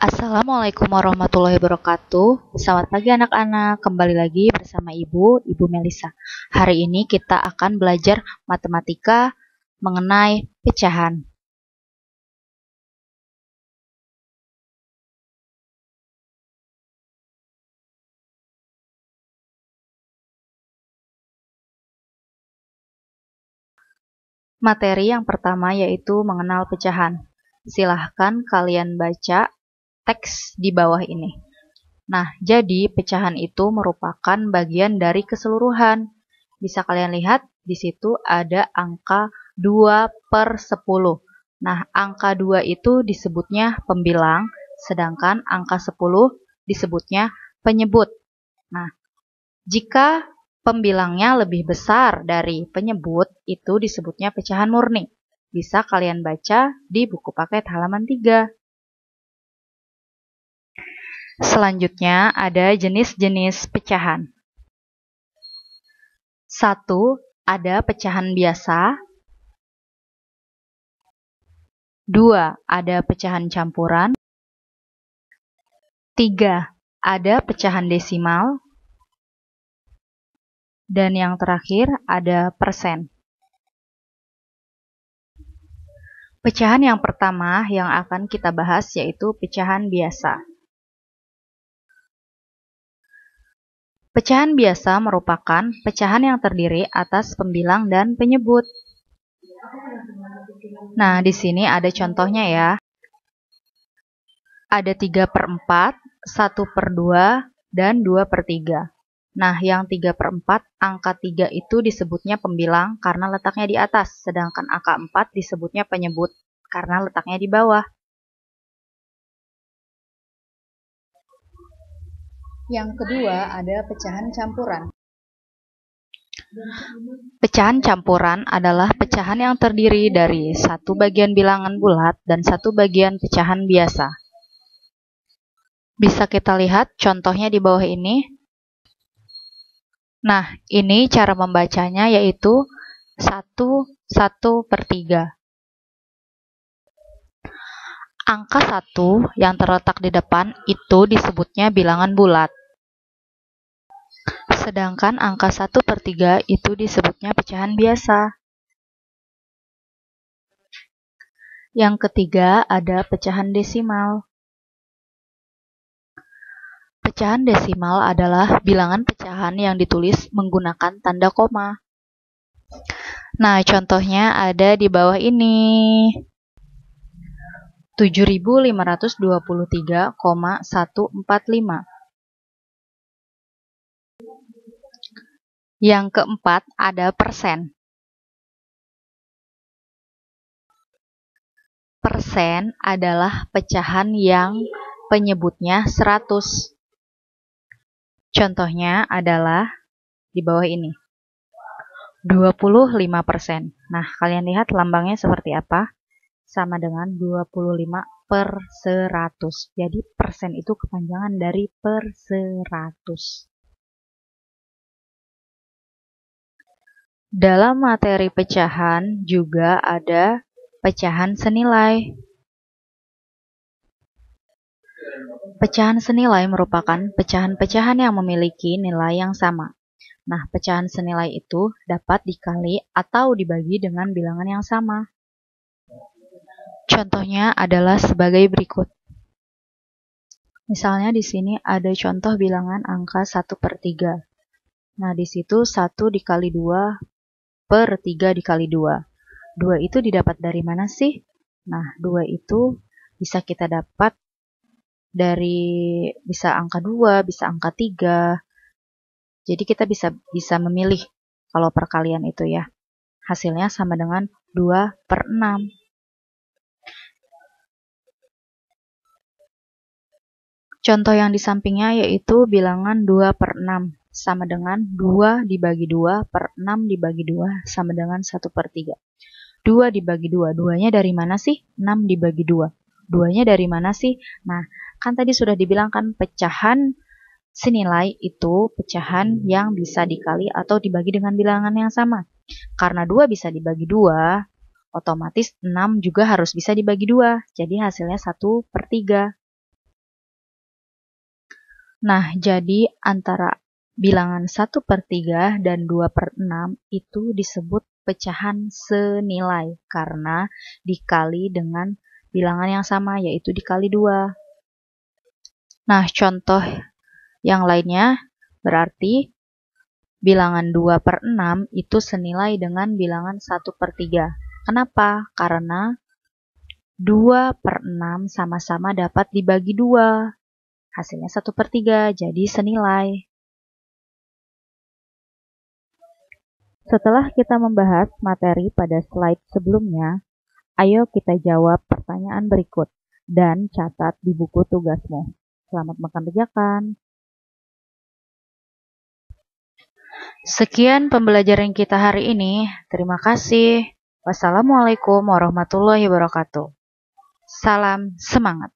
Assalamualaikum warahmatullahi wabarakatuh. Selamat pagi anak-anak, kembali lagi bersama Ibu Melisa. Hari ini kita akan belajar matematika mengenai pecahan. Materi yang pertama yaitu mengenal pecahan. Silahkan kalian baca teks di bawah ini. Nah, jadi pecahan itu merupakan bagian dari keseluruhan. Bisa kalian lihat, di situ ada angka 2/10. Nah, angka 2 itu disebutnya pembilang, sedangkan angka 10 disebutnya penyebut. Nah, jika pembilangnya lebih besar dari penyebut, itu disebutnya pecahan murni. Bisa kalian baca di buku paket halaman 3. Selanjutnya ada jenis-jenis pecahan. 1. Ada pecahan biasa. 2. Ada pecahan campuran. 3. Ada pecahan desimal. Dan yang terakhir ada persen. Pecahan yang pertama yang akan kita bahas yaitu pecahan biasa. Pecahan biasa merupakan pecahan yang terdiri atas pembilang dan penyebut. Nah, di sini ada contohnya ya. Ada 3/4, 1/2, dan 2/3. Nah, yang 3/4, angka 3 itu disebutnya pembilang karena letaknya di atas, sedangkan angka 4 disebutnya penyebut karena letaknya di bawah. Yang kedua ada pecahan campuran. Pecahan campuran adalah pecahan yang terdiri dari satu bagian bilangan bulat dan satu bagian pecahan biasa. Bisa kita lihat contohnya di bawah ini. Nah, ini cara membacanya yaitu 1/3. Angka 1 yang terletak di depan itu disebutnya bilangan bulat. Sedangkan angka 1/3 itu disebutnya pecahan biasa. Yang ketiga ada pecahan desimal. Pecahan desimal adalah bilangan pecahan yang ditulis menggunakan tanda koma. Nah, contohnya ada di bawah ini. 7.523,145. Yang keempat ada persen. Persen adalah pecahan yang penyebutnya 100. Contohnya adalah di bawah ini. 25%. Nah, kalian lihat lambangnya seperti apa? Sama dengan 25/100. Jadi persen itu kepanjangan dari per 100. Dalam materi pecahan juga ada pecahan senilai. Pecahan senilai merupakan pecahan-pecahan yang memiliki nilai yang sama. Nah, pecahan senilai itu dapat dikali atau dibagi dengan bilangan yang sama. Contohnya adalah sebagai berikut. Misalnya di sini ada contoh bilangan angka 1/3. Nah, di situ 1 dikali 2/3 dikali 2. 2 itu didapat dari mana sih? Nah, 2 itu bisa kita dapat dari bisa angka 2, bisa angka 3. Jadi kita bisa memilih kalau perkalian itu ya. Hasilnya sama dengan 2/6. Contoh yang di sampingnya yaitu bilangan 2/6 sama dengan 2 dibagi 2/6 dibagi 2 sama dengan 1/3. 2 dibagi 2, 2-nya dari mana sih? 6 dibagi 2. 2-nya dari mana sih? Nah, kan tadi sudah dibilang kan pecahan senilai itu pecahan yang bisa dikali atau dibagi dengan bilangan yang sama. Karena 2 bisa dibagi 2, otomatis 6 juga harus bisa dibagi 2. Jadi hasilnya 1/3. Nah, jadi antara bilangan 1/3 dan 2/6 itu disebut pecahan senilai karena dikali dengan bilangan yang sama, yaitu dikali 2. Nah, contoh yang lainnya berarti bilangan 2/6 itu senilai dengan bilangan 1/3. Kenapa? Karena 2/6 sama-sama dapat dibagi 2. Hasilnya 1/3, jadi senilai. Setelah kita membahas materi pada slide sebelumnya, ayo kita jawab pertanyaan berikut dan catat di buku tugasmu. Selamat mengerjakan. Sekian pembelajaran kita hari ini. Terima kasih. Wassalamualaikum warahmatullahi wabarakatuh. Salam semangat.